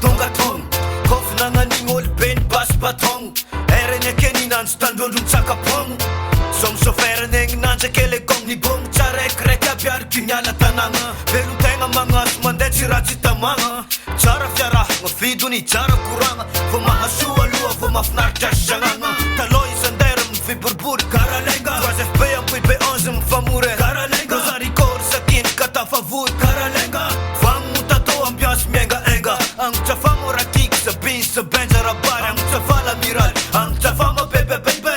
tongatong Kofi nangan'igny olo be ny basy batong Erany akeny nanjo tandrondro mitsakapogno Som soferany egny nanjake le gong ny bogno Tsarekireky aby ariky niala tanagna Velon-tegna magnaso mandeha tsy raha tsy tamagna Tsara fiarahagna vidony tsara koragna Vô mahasoa aloha vô mahafinaritra sagnagna Taloha isandera miviboribory karalenga 3FB ampy B11 mifamory karalenga Zarikory sakiny katafavory karalenga Vagnotato ambiance miengaenga Angitra famo rakiky sabiny sabenja rabary Angitra vala miraly Angitra famo bebebebe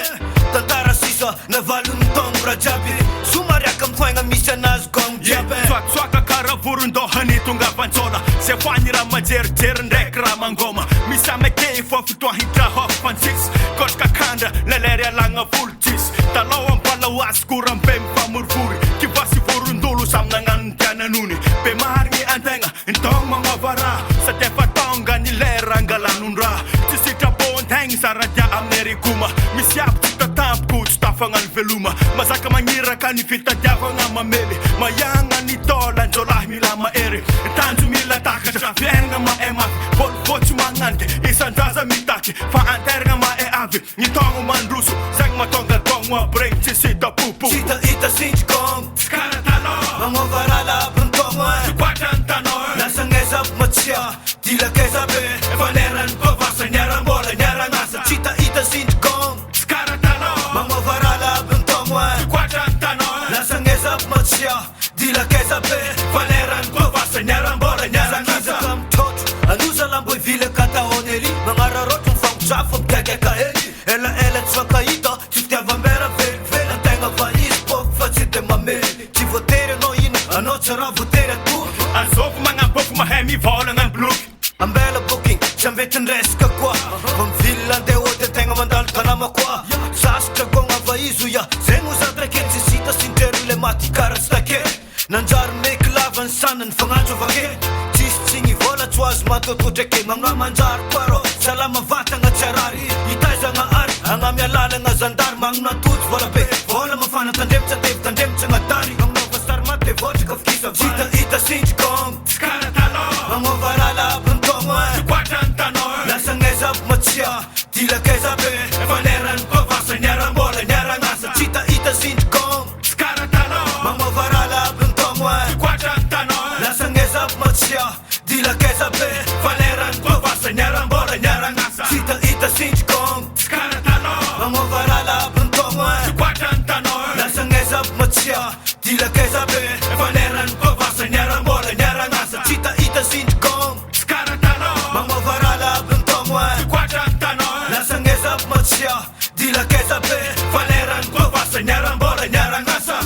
Tantara sisa navalony tongo rajaby Somariaka mifoegna misy anazy gong jiaby Tsoaka kara voron-dohany tonga vantsona Se hoany raha majerijery ndraiky raha mangoma Misy amake fa fotoa hitra hofantsisy Kotrika kandra lelery alagna volotsis Taloha ampalao azy korambe mifamorivory Kivasy voron-dolo samy nagnano ny tiananony Be marigny antegna ntong magnova raha Sady efa tonga ny lera angalanon raha Tsy sitrabon-tegna saradia amin'ny arigoma Misy aby tsy tatampoko tsy tafagnany veloma Mazaka magniraka ny fitadiavagna mamely Mayagna ny taola njolahy mila mahery Tanjo mila takatra fiainagna mahe mafy Volofo tsy magnandy isan-draza mitaky Fa anteragna mahe avy ny togno mandroso Zegny matonga gogno abregny tsy sitapopo Tsy tahita sintsy gong Skara taloha Magnova raha labo ny togno Kwatra ny tanor Lasangeza aby matsia Dilakeza be Valerany pavasa niarambola niaragnasa Tsy tahita sintsy gong Skara taloha Magnova raha labo ny togno Kwatra ny tanor Lasangeza aby matsia Dilakeza be Valerany pavasa niarambola niaragnasa Kamtrotro Anoza lambo ivile katahony ery Magnararotro mifangotrafo migagaka hely Ela tsy fakahita Tsy fitiavambera velively Antegna fa izy poko fa tsy de mamely Tsy voatery anao ino Anao tsy raha voatery atoky Azovy magnamboko mahay mivolagna ny bloky Ambela booking Tsy ambety nresaka koa Fa mivily andeha ôty antegna mandalo tanama koa Sasotra gogna va izo ya Zegny ozantrakery tsy sita sindrery le maty kara tsy takely Nanjary meky lava ny sanany fagnatro avake Tsisy tsigny vola tsy azo matototrake Magna manjary koa rô Salama vatagna tsy arary Hitaizagna ary Agnamia lalagna zandary Magna tojo vola be Vola mafana tandremo tsy atevy tandremo tsy agnadary Magnova sary maty de votraka fikisa Tsy tahita sintsy gong Skara taloha Magnova raha labo ny togno Kwatra ny tanor Lasangeza aby matsia Dilakeza be Valerany pavasa niarambola niaragnasa Tsy tahita sintsy gong Skara taloha Magnova raha labo ny togno Kwatra ny tanor Lasangeza aby matsia Dilakeza be Valerany pavasa niarambola niaragnasa Tsy tahita sintsy gong Skara taloha Magnova raha labo ny togno Kwatra ny tanor Lasangeza aby matsia Dilakeza be Valerany pavasa niarambola niaragnasa Tsy tahita sintsy gong Skara taloha Magnova raha labo ny togno Kwatra ny tanor Lasangeza aby matsia Dilakeza be Valerany pavasa niarambola niaragnasa